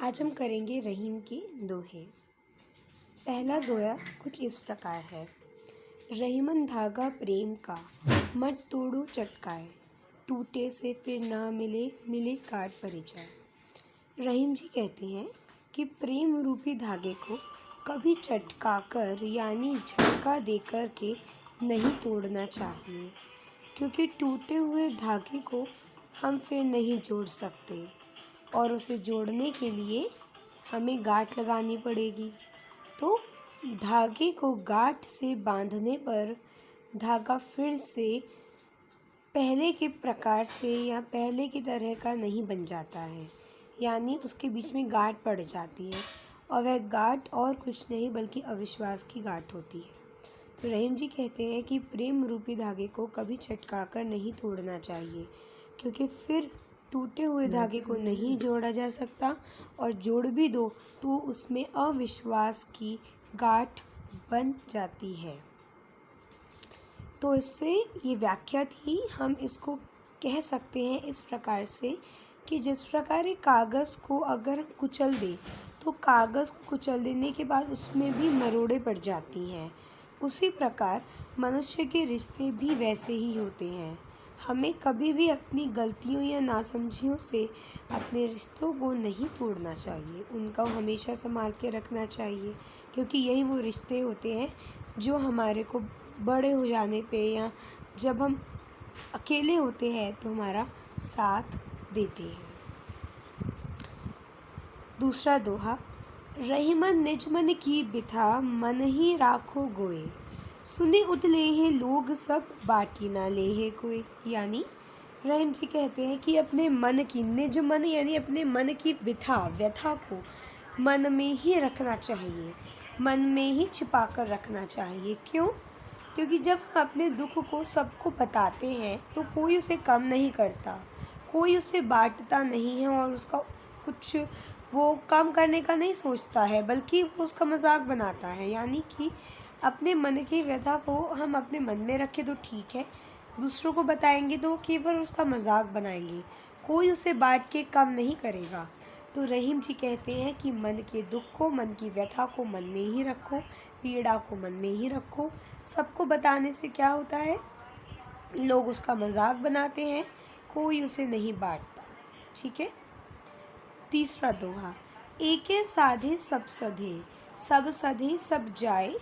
आज हम करेंगे रहीम के दोहे। पहला दोहा कुछ इस प्रकार है। रहीमन धागा प्रेम का, मत तोड़ो चटकाए, टूटे से फिर ना मिले, मिले काट परिचय। रहीम जी कहते हैं कि प्रेम रूपी धागे को कभी चटका कर यानी झटका देकर के नहीं तोड़ना चाहिए, क्योंकि टूटे हुए धागे को हम फिर नहीं जोड़ सकते और उसे जोड़ने के लिए हमें गांठ लगानी पड़ेगी। तो धागे को गांठ से बांधने पर धागा फिर से पहले के प्रकार से या पहले की तरह का नहीं बन जाता है, यानी उसके बीच में गांठ पड़ जाती है और वह गांठ और कुछ नहीं बल्कि अविश्वास की गांठ होती है। तो रहीम जी कहते हैं कि प्रेम रूपी धागे को कभी चटका कर नहीं तोड़ना चाहिए, क्योंकि फिर टूटे हुए धागे को नहीं जोड़ा जा सकता और जोड़ भी दो तो उसमें अविश्वास की गांठ बन जाती है। तो इससे ये व्याख्या थी। हम इसको कह सकते हैं इस प्रकार से कि जिस प्रकार एक कागज़ को अगर हम कुचल दें तो कागज़ को कुचल देने के बाद उसमें भी मरोड़े पड़ जाती हैं, उसी प्रकार मनुष्य के रिश्ते भी वैसे ही होते हैं। हमें कभी भी अपनी गलतियों या नासमझियों से अपने रिश्तों को नहीं तोड़ना चाहिए, उनका हमेशा संभाल के रखना चाहिए, क्योंकि यही वो रिश्ते होते हैं जो हमारे को बड़े हो जाने पे या जब हम अकेले होते हैं तो हमारा साथ देते हैं। दूसरा दोहा। रहीमन निज मन की बिथा, मन ही राखो गोए, सुने उतले हैं लोग सब, बाटी ना ले है कोई। यानी रहीम जी कहते हैं कि अपने मन की, निज मन यानी अपने मन की व्यथा को मन में ही रखना चाहिए, मन में ही छिपा कर रखना चाहिए। क्यों? क्योंकि जब हम अपने दुख को सबको बताते हैं तो कोई उसे कम नहीं करता, कोई उसे बांटता नहीं है और उसका कुछ वो कम करने का नहीं सोचता है, बल्कि वो उसका मजाक बनाता है। यानी कि अपने मन की व्यथा को हम अपने मन में रखें तो ठीक है, दूसरों को बताएंगे तो केवल उसका मजाक बनाएंगे, कोई उसे बांट के कम नहीं करेगा। तो रहीम जी कहते हैं कि मन के दुख को, मन की व्यथा को मन में ही रखो, पीड़ा को मन में ही रखो। सबको बताने से क्या होता है, लोग उसका मजाक बनाते हैं, कोई उसे नहीं बांटता। ठीक है। तीसरा दोहा। एके साधे सब सधे, सब सधे सब जाए,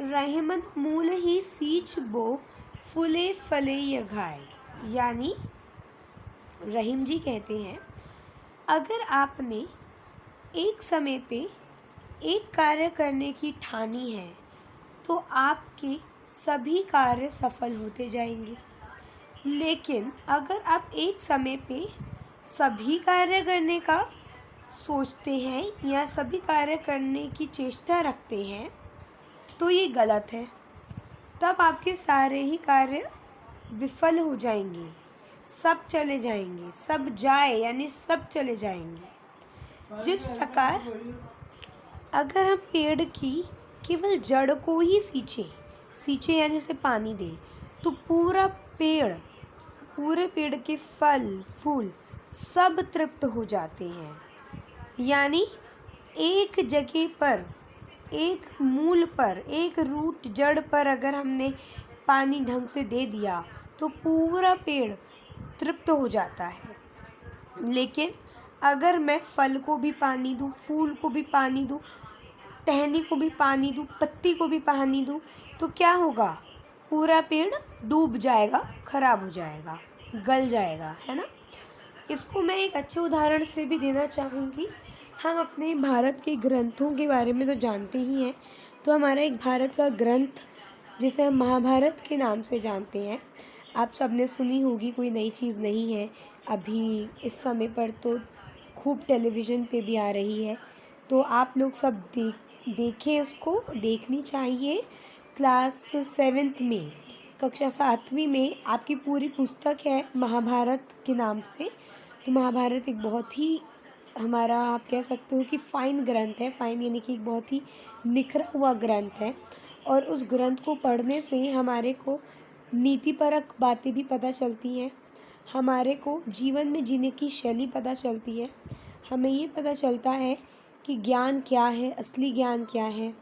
रहमन मूल ही सींच बो, फूले फले यघाए। यानी रहीम जी कहते हैं अगर आपने एक समय पे एक कार्य करने की ठानी है तो आपके सभी कार्य सफल होते जाएंगे, लेकिन अगर आप एक समय पे सभी कार्य करने का सोचते हैं या सभी कार्य करने की चेष्टा रखते हैं तो ये गलत है। तब आपके सारे ही कार्य विफल हो जाएंगे, सब चले जाएंगे, सब जाए यानी सब चले जाएंगे। जिस प्रकार अगर हम पेड़ की केवल जड़ को ही सींचे यानी उसे पानी दें तो पूरे पेड़ के फल फूल सब तृप्त हो जाते हैं। यानी एक जगह पर, एक मूल पर, एक रूट जड़ पर अगर हमने पानी ढंग से दे दिया तो पूरा पेड़ तृप्त हो जाता है। लेकिन अगर मैं फल को भी पानी दूँ, फूल को भी पानी दूँ, टहनी को भी पानी दूँ, पत्ती को भी पानी दूँ, तो क्या होगा, पूरा पेड़ डूब जाएगा, खराब हो जाएगा, गल जाएगा, है ना। इसको मैं एक अच्छे उदाहरण से भी देना चाहूँगी। हम अपने भारत के ग्रंथों के बारे में तो जानते ही हैं, तो हमारा एक भारत का ग्रंथ जिसे हम महाभारत के नाम से जानते हैं, आप सबने सुनी होगी, कोई नई चीज़ नहीं है। अभी इस समय पर तो खूब टेलीविज़न पे भी आ रही है, तो आप लोग सब देखें, उसको देखनी चाहिए। क्लास 7th में, कक्षा 7वीं में आपकी पूरी पुस्तक है महाभारत के नाम से। तो महाभारत एक बहुत ही हमारा, आप कह सकते हो कि फ़ाइन ग्रंथ है। फ़ाइन यानी कि एक बहुत ही निखरा हुआ ग्रंथ है, और उस ग्रंथ को पढ़ने से हमारे को नीतिपरक बातें भी पता चलती हैं, हमारे को जीवन में जीने की शैली पता चलती है, हमें ये पता चलता है कि ज्ञान क्या है, असली ज्ञान क्या है।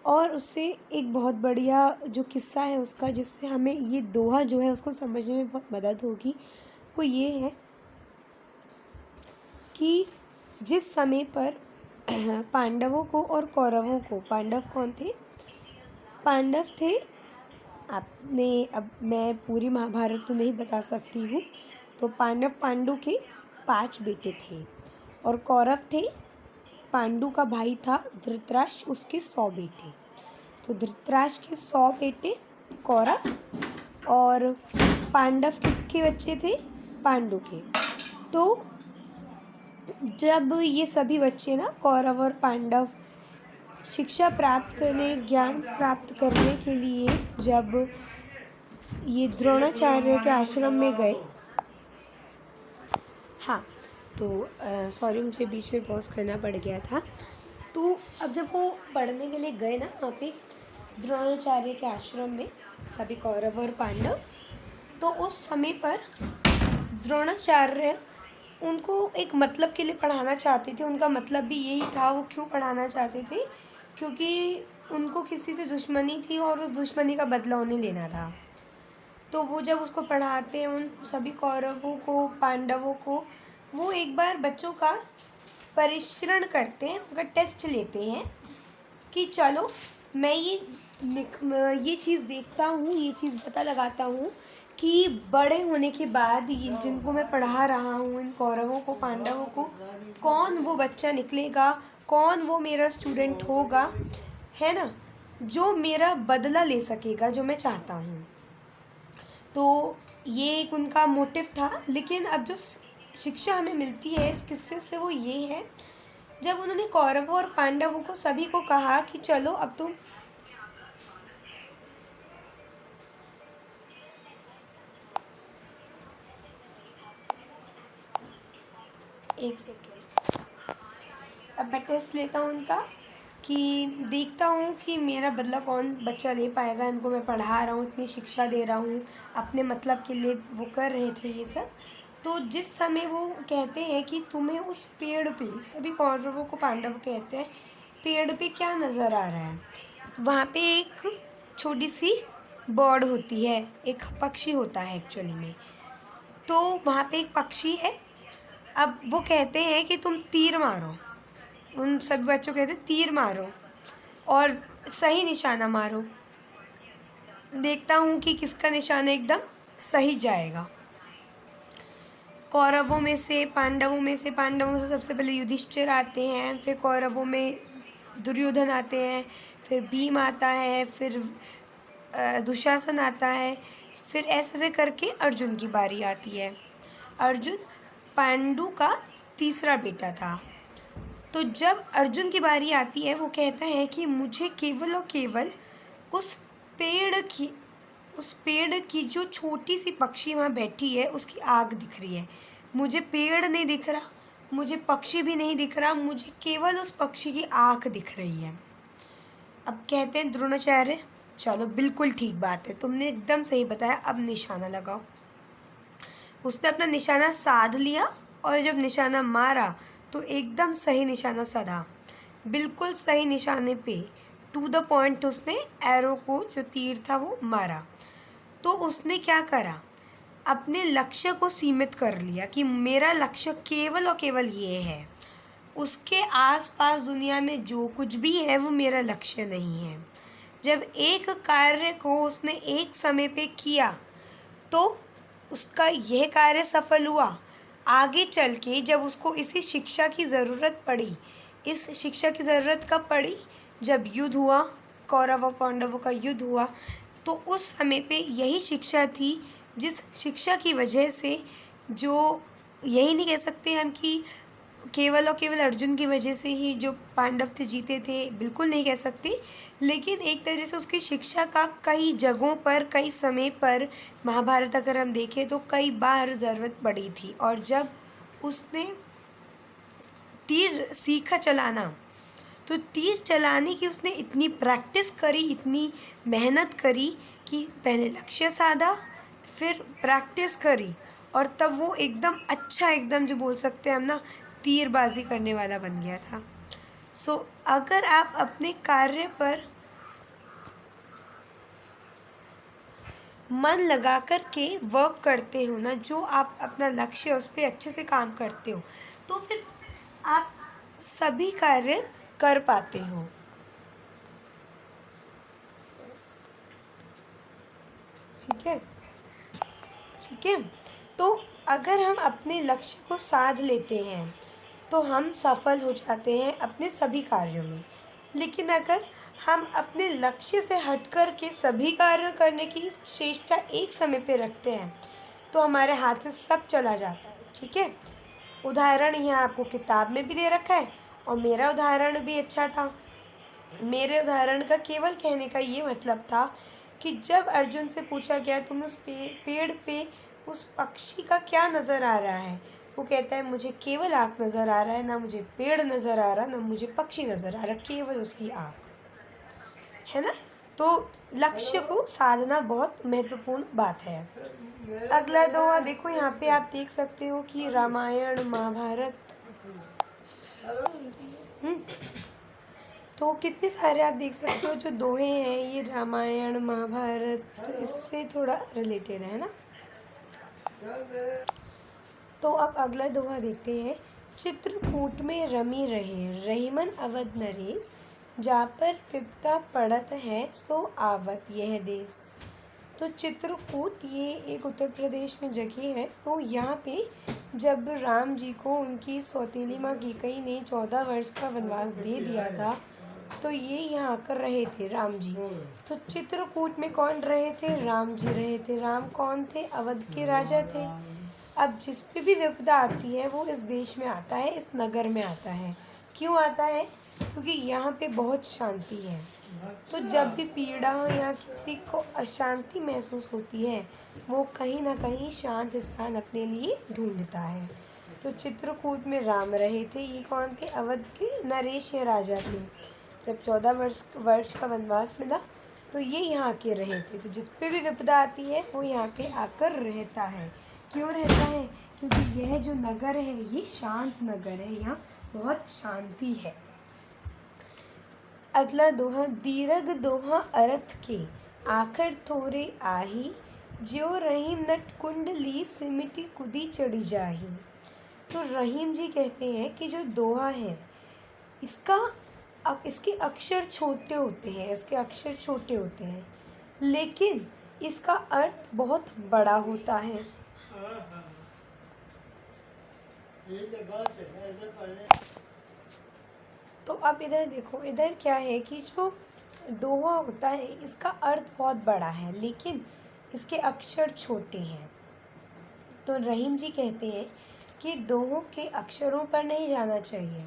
और उससे एक बहुत बढ़िया जो किस्सा है उसका, जिससे हमें ये दोहा जो है उसको समझने में बहुत मदद होगी, वो ये है कि जिस समय पर पांडवों को और कौरवों को, पांडव कौन थे? पांडव थे, आपने, अब मैं पूरी महाभारत तो नहीं बता सकती हूँ, तो पांडु के 5 बेटे थे और कौरव थे, पांडु का भाई था धृतराष्ट्र, उसके 100 बेटे। तो धृतराष्ट्र के 100 बेटे कौरव, और पांडव किसके बच्चे थे? पांडु के। तो जब ये सभी बच्चे ना, कौरव और पांडव, शिक्षा प्राप्त करने, ज्ञान प्राप्त करने के लिए जब ये द्रोणाचार्य के आश्रम में गए, हाँ, तो सॉरी, मुझे बीच में पॉज करना पड़ गया था। तो अब जब वो पढ़ने के लिए गए ना वहाँ पे द्रोणाचार्य के आश्रम में, सभी कौरव और पांडव, तो उस समय पर द्रोणाचार्य उनको एक मतलब के लिए पढ़ाना चाहते थे। उनका मतलब भी यही था। वो क्यों पढ़ाना चाहते थे? क्योंकि उनको किसी से दुश्मनी थी और उस दुश्मनी का बदला उन्हें लेना था। तो वो जब उसको पढ़ाते हैं, उन सभी कौरवों को, पांडवों को, वो एक बार बच्चों का परीक्षण करते हैं, उनका टेस्ट लेते हैं कि चलो मैं ये चीज़ देखता हूँ, ये चीज़ पता लगाता हूँ कि बड़े होने के बाद ये जिनको मैं पढ़ा रहा हूँ, इन कौरवों को, पांडवों को, कौन वो बच्चा निकलेगा, कौन वो मेरा स्टूडेंट होगा, है ना, जो मेरा बदला ले सकेगा, जो मैं चाहता हूँ। तो ये एक उनका मोटिव था। लेकिन अब जो शिक्षा हमें मिलती है इस किस्से से वो ये है, जब उन्होंने कौरवों और पांडवों को सभी को कहा कि चलो अब तुम एक सेकेंड, अब मैं टेस्ट लेता हूँ उनका, कि देखता हूँ कि मेरा बदला कौन बच्चा ले पाएगा। इनको मैं पढ़ा रहा हूँ, इतनी शिक्षा दे रहा हूँ, अपने मतलब के लिए वो कर रहे थे ये सब। तो जिस समय वो कहते हैं कि तुम्हें उस पेड़ पे, सभी कौरवों को, पांडव कहते हैं, पेड़ पे क्या नज़र आ रहा है? वहाँ पे एक छोटी सी बर्ड होती है, एक पक्षी होता है एक्चुअली में। तो वहाँ पे एक पक्षी है। अब वो कहते हैं कि तुम तीर मारो, उन सभी बच्चों कहते हैं तीर मारो और सही निशाना मारो। देखता हूँ कि किसका निशाना एकदम सही जाएगा। कौरवों में से, पांडवों से सबसे पहले युधिष्ठिर आते हैं, फिर कौरवों में दुर्योधन आते हैं, फिर भीम आता है, फिर दुशासन आता है, फिर ऐसे करके अर्जुन की बारी आती है। अर्जुन पांडु का तीसरा बेटा था। तो जब अर्जुन की बारी आती है, वो कहता है कि मुझे केवल और केवल उस पेड़ की जो छोटी सी पक्षी वहाँ बैठी है उसकी आग दिख रही है। मुझे पेड़ नहीं दिख रहा, मुझे पक्षी भी नहीं दिख रहा, मुझे केवल उस पक्षी की आँख दिख रही है। अब कहते हैं द्रोणाचार्य, चलो बिल्कुल ठीक बात है, तुमने एकदम सही बताया, अब निशाना लगाओ। उसने अपना निशाना साध लिया और जब निशाना मारा तो एकदम सही निशाना साधा, बिल्कुल सही निशाने पे, टू द पॉइंट उसने एरो को, जो तीर था, वो मारा। तो उसने क्या करा? अपने लक्ष्य को सीमित कर लिया कि मेरा लक्ष्य केवल और केवल ये है। उसके आसपास दुनिया में जो कुछ भी है वो मेरा लक्ष्य नहीं है। जब एक कार्य को उसने एक समय पे किया तो उसका यह कार्य सफल हुआ। आगे चल के जब उसको इसी शिक्षा की ज़रूरत पड़ी, इस शिक्षा की ज़रूरत कब पड़ी? जब युद्ध हुआ, कौरव और पांडवों का युद्ध हुआ, तो उस समय पे यही शिक्षा थी जिस शिक्षा की वजह से, जो यही नहीं कह सकते हम कि केवल और केवल अर्जुन की वजह से ही जो पांडव थे जीते थे, बिल्कुल नहीं कह सकते, लेकिन एक तरह से उसकी शिक्षा का कई जगहों पर, कई समय पर, महाभारत अगर हम देखें तो कई बार ज़रूरत पड़ी थी। और जब उसने तीर सीखा चलाना, तो तीर चलाने की उसने इतनी प्रैक्टिस करी, इतनी मेहनत करी कि पहले लक्ष्य साधा, फिर प्रैक्टिस करी, और तब वो एकदम अच्छा, एकदम जो बोल सकते हैं हम ना, तीरबाजी करने वाला बन गया था। अगर आप अपने कार्य पर मन लगा कर के वर्क करते हो ना, जो आप अपना लक्ष्य है उस पर अच्छे से काम करते हो, तो फिर आप सभी कार्य कर पाते हो। ठीक है, ठीक है। तो अगर हम अपने लक्ष्य को साध लेते हैं तो हम सफल हो जाते हैं अपने सभी कार्यों में। लेकिन अगर हम अपने लक्ष्य से हट कर के सभी कार्य करने की चेष्टा एक समय पे रखते हैं तो हमारे हाथ से सब चला जाता है। ठीक है, उदाहरण यहाँ आपको किताब में भी दे रखा है और मेरा उदाहरण भी अच्छा था। मेरे उदाहरण का केवल कहने का ये मतलब था कि जब अर्जुन से पूछा गया तुम उस पेड़ पे उस पक्षी का क्या नज़र आ रहा है, वो कहता है मुझे केवल आँख नज़र आ रहा है, ना मुझे पेड़ नज़र आ रहा, ना मुझे पक्षी नज़र आ रहा, केवल उसकी आँख है ना। तो लक्ष्य को साधना बहुत महत्वपूर्ण बात है। अगला दोहा देखो, यहाँ पे आप देख सकते हो कि रामायण महाभारत, तो कितने सारे आप देख सकते हो जो दोहे हैं, ये रामायण महाभारत इससे थोड़ा रिलेटेड है ना। तो अब अगला दोहा देखते हैं। चित्रकूट में रमी रहे, रहीमन अवध नरेश, जा पर विपदा पड़त है, सो आवत यह देश। तो चित्रकूट ये एक उत्तर प्रदेश में जगह है। तो यहाँ पे जब राम जी को उनकी सौतेली माँ कैकई ने 14 वर्ष का वनवास दे दिया था, तो ये यहाँ आकर रहे थे राम जी। तो चित्रकूट में कौन रहे थे? राम जी रहे थे। राम कौन थे? अवध के राजा थे। अब जिस पे भी विपदा आती है वो इस देश में आता है, इस नगर में आता है। क्यों आता है? क्योंकि यहाँ पे बहुत शांति है। तो जब भी पीड़ा या किसी को अशांति महसूस होती है, वो कहीं ना कहीं शांत स्थान अपने लिए ढूंढता है। तो चित्रकूट में राम रहे थे। ये कौन थे? अवध के नरेश या राजा थे। जब 14 वर्ष का वनवास मिला तो ये यहाँ के रहे थे। तो जिस पे भी विपदा आती है वो यहाँ पे आकर रहता है। क्यों रहता है? क्योंकि यह जो नगर है ये शांत नगर है, यहाँ बहुत शांति है। अगला दोहा, दीर्घ दोहा अर्थ के, आखिर थोरे आही, ज्यो रहीम नट कुंडली, सिमटी कुदी चढ़ी जाही। तो रहीम जी कहते हैं कि जो दोहा है इसके अक्षर छोटे होते हैं, लेकिन इसका अर्थ बहुत बड़ा होता है। तो अब इधर देखो, इधर क्या है कि जो दोहा होता है इसका अर्थ बहुत बड़ा है लेकिन इसके अक्षर छोटे हैं। तो रहीम जी कहते हैं कि दोहों के अक्षरों पर नहीं जाना चाहिए।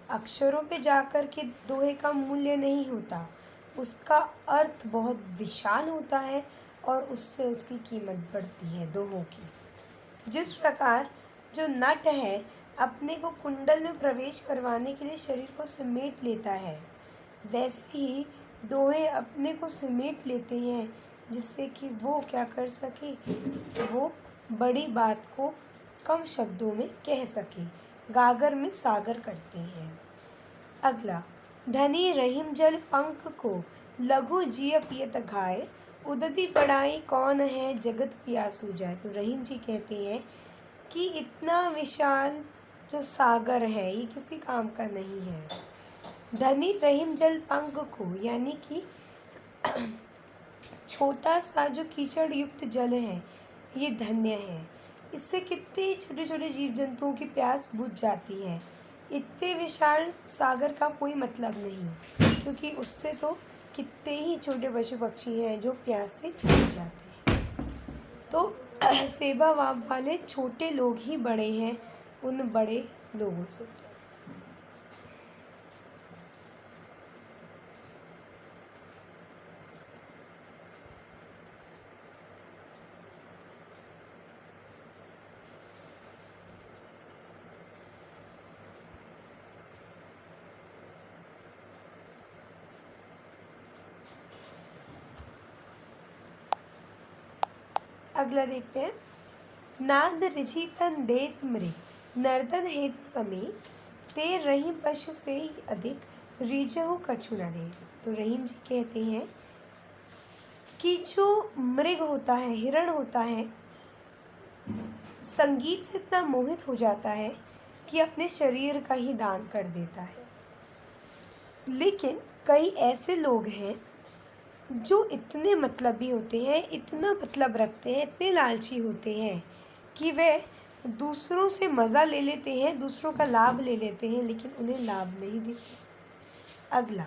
अक्षरों पे जाकर के दोहे का मूल्य नहीं होता, उसका अर्थ बहुत विशाल होता है और उससे उसकी कीमत बढ़ती है दोहों की। जिस प्रकार जो नट है अपने को कुंडल में प्रवेश करवाने के लिए शरीर को समेट लेता है, वैसे ही दोहे अपने को समेट लेते हैं जिससे कि वो क्या कर सके, वो बड़ी बात को कम शब्दों में कह सके, गागर में सागर करते हैं। अगला, धनी रहीम जल पंख को, लघु जिय पियत घाय, उदती पढ़ाई कौन है, जगत प्यासू जाए। तो रहीम जी कहते हैं कि इतना विशाल जो सागर है ये किसी काम का नहीं है। धनी रहीम जल पंख को, यानी कि छोटा सा जो कीचड़ युक्त जल है ये धन्य है। इससे कितने छोटे छोटे जीव जंतुओं की प्यास बुझ जाती है। इतने विशाल सागर का कोई मतलब नहीं, क्योंकि उससे तो कितने ही छोटे पशु पक्षी हैं जो प्यास से चले जाते हैं। तो सेवा भाव वाले छोटे लोग ही बड़े हैं उन बड़े लोगों से। अगला देखते हैं। नाद रिझी तन देत मृग, नर्तन हेत समेत ते रहीम पशु से अधिक रीझहु कछु न दे। तो रहीम जी कहते हैं कि जो मृग होता है, हिरण होता है, संगीत से इतना मोहित हो जाता है कि अपने शरीर का ही दान कर देता है। लेकिन कई ऐसे लोग हैं जो इतने मतलबी होते हैं, इतना मतलब रखते हैं, इतने लालची होते हैं कि वे दूसरों से मज़ा ले लेते हैं, दूसरों का लाभ ले लेते हैं, लेकिन उन्हें लाभ नहीं देते। अगला,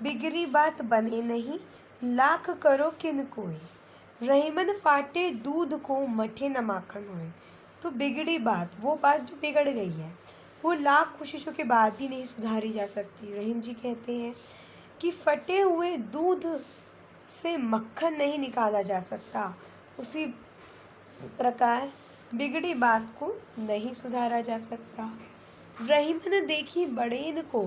बिगड़ी बात बने नहीं, लाख करो किन कोई, रहीमन फाटे दूध को मठे न माखन होए। तो बिगड़ी बात, वो बात जो बिगड़ गई है, वो लाख कोशिशों के बाद भी नहीं सुधारी जा सकती। रहीम जी कहते हैं कि फटे हुए दूध से मक्खन नहीं निकाला जा सकता, उसी प्रकार बिगड़ी बात को नहीं सुधारा जा सकता। रहीमन देखी बड़ेन को,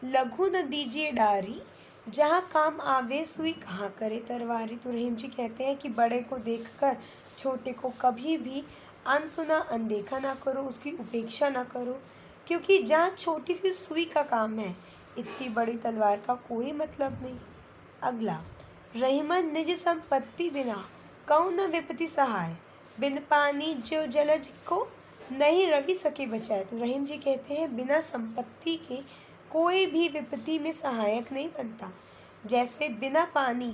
लघु न दीजिए डारी, जहाँ काम आवे सुई कहाँ करे तरवारी। तो रहीम जी कहते हैं कि बड़े को देखकर छोटे को कभी भी अनसुना अनदेखा ना करो, उसकी उपेक्षा ना करो, क्योंकि जहाँ छोटी सी सुई का काम है, इतनी बड़ी तलवार का कोई मतलब नहीं। अगला, रहीमन निज संपत्ति बिना कौन न विपत्ति सहाय, बिन पानी जो जलज को नहीं रवि सके बचाए। तो रहीम जी कहते हैं बिना संपत्ति के कोई भी विपत्ति में सहायक नहीं बनता। जैसे बिना पानी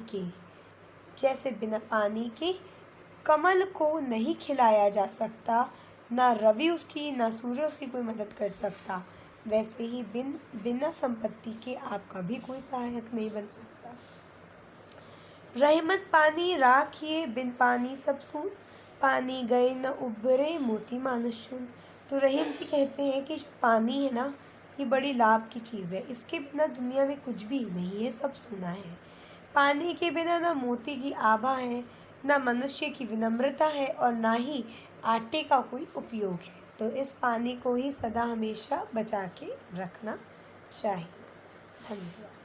के कमल को नहीं खिलाया जा सकता, ना रवि उसकी ना सूर्य उसकी कोई मदद कर सकता, वैसे ही बिना संपत्ति के आपका भी कोई सहायक नहीं बन सकता। रहमत पानी राखिए बिन पानी सब सून, पानी गए न उबरे मोती मानुष चून। तो रहीम जी कहते हैं कि जो पानी है ना, ये बड़ी लाभ की चीज़ है, इसके बिना दुनिया में कुछ भी नहीं है, सब सूना है। पानी के बिना ना मोती की आभा है, ना मनुष्य की विनम्रता है, और ना ही आटे का कोई उपयोग है। तो इस पानी को ही सदा हमेशा बचा के रखना चाहिए। धन्यवाद।